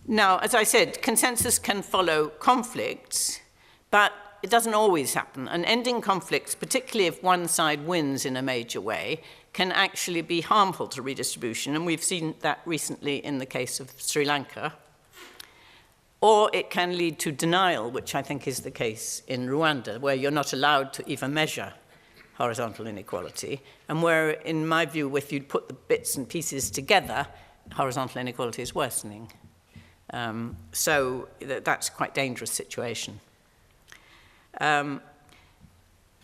Now, as I said, consensus can follow conflicts, but it doesn't always happen. And ending conflicts, particularly if one side wins in a major way, can actually be harmful to redistribution. And we've seen that recently in the case of Sri Lanka. Or it can lead to denial, which I think is the case in Rwanda, where you're not allowed to even measure horizontal inequality, and where, in my view, if you'd put the bits and pieces together, horizontal inequality is worsening. So that's quite a dangerous situation.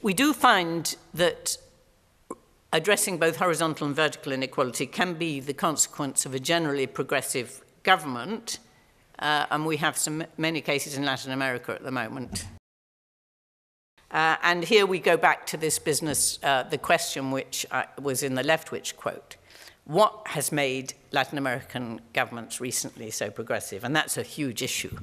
We do find that addressing both horizontal and vertical inequality can be the consequence of a generally progressive government, and we have many cases in Latin America at the moment. And here we go back to this business, the question which was in the Leftwich quote. What has made Latin American governments recently so progressive? And that's a huge issue.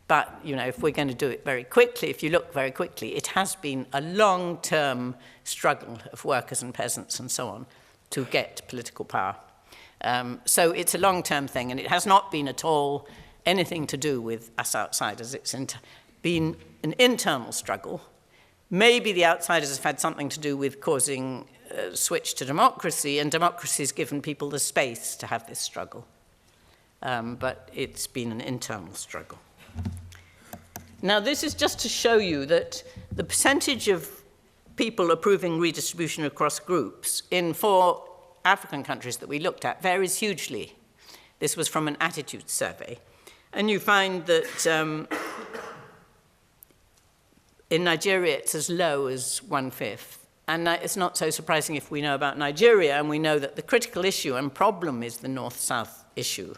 But, you know, if we're going to do it very quickly, if you look very quickly, it has been a long-term struggle of workers and peasants and so on to get political power. So it's a long-term thing, and it has not been at all anything to do with us outsiders. It's been an internal struggle. Maybe the outsiders have had something to do with causing a switch to democracy, and democracy has given people the space to have this struggle. But it's been an internal struggle. Now, this is just to show you that the percentage of people approving redistribution across groups in 4 African countries that we looked at varies hugely. This was from an attitude survey. And you find that in Nigeria, it's as low as 1/5. And it's not so surprising if we know about Nigeria, and we know that the critical issue and problem is the North-South issue,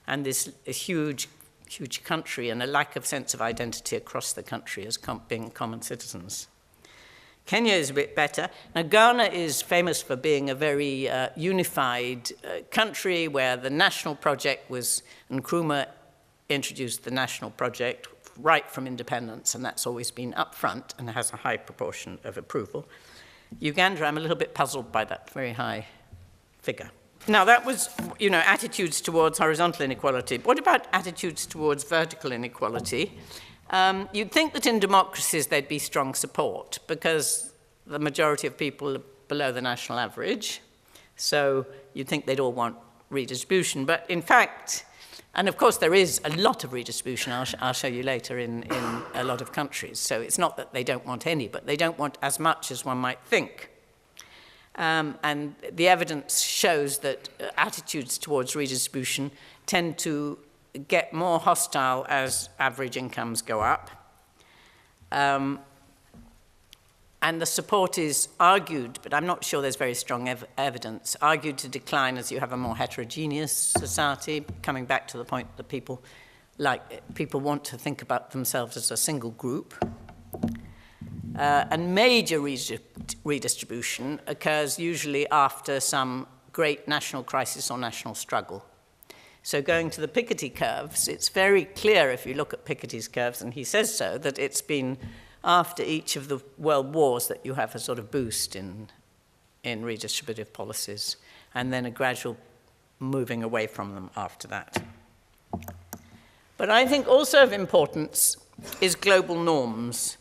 and this huge country and a lack of sense of identity across the country as being common citizens. Kenya is a bit better. Now, Ghana is famous for being a very unified country where the national project was, and Nkrumah introduced the national project right from independence, and that's always been upfront and has a high proportion of approval. Uganda, I'm a little bit puzzled by that very high figure. Now, that was, you know, attitudes towards horizontal inequality. What about attitudes towards vertical inequality? You'd think that in democracies there'd be strong support because the majority of people are below the national average. So you'd think they'd all want redistribution. But in fact, and of course there is a lot of redistribution, I'll show you later, in a lot of countries. So it's not that they don't want any, but they don't want as much as one might think. And the evidence shows that attitudes towards redistribution tend to get more hostile as average incomes go up. And the support is argued, but I'm not sure there's very strong evidence, argued to decline as you have a more heterogeneous society, coming back to the point that people want to think about themselves as a single group. And major redistribution occurs usually after some great national crisis or national struggle. So going to the Piketty curves, it's very clear if you look at Piketty's curves, and he says so, that it's been after each of the world wars that you have a sort of boost in redistributive policies, and then a gradual moving away from them after that. But I think also of importance is global norms.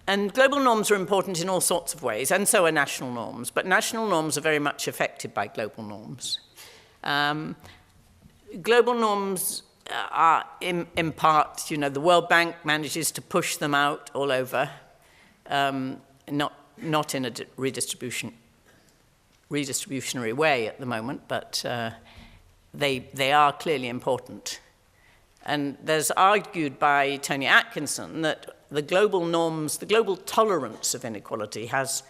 And global norms are important in all sorts of ways, and so are national norms. But national norms are very much affected by global norms. Global norms are, in part, you know, the World Bank manages to push them out all over, not in a redistributionary way at the moment, but they are clearly important. And there's argued by Tony Atkinson that the global norms, the global tolerance of inequality has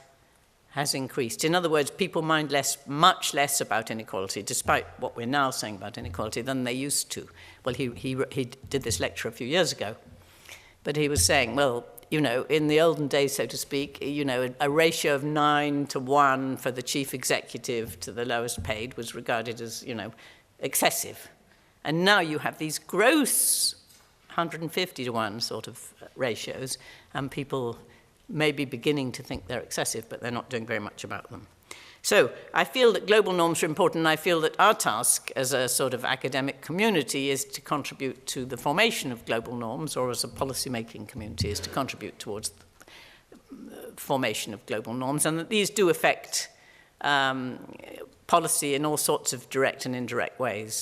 increased. In other words, people mind much less about inequality, despite what we're now saying about inequality, than they used to. Well, he did this lecture a few years ago, but he was saying, well, you know, in the olden days, so to speak, you know, a ratio of 9 to 1 for the chief executive to the lowest paid was regarded as, you know, excessive. And now you have these gross 150 to 1 sort of ratios, and people may be beginning to think they're excessive, but they're not doing very much about them. So I feel that global norms are important, and I feel that our task as a sort of academic community is to contribute to the formation of global norms, or as a policy-making community is to contribute towards the formation of global norms, and that these do affect policy in all sorts of direct and indirect ways.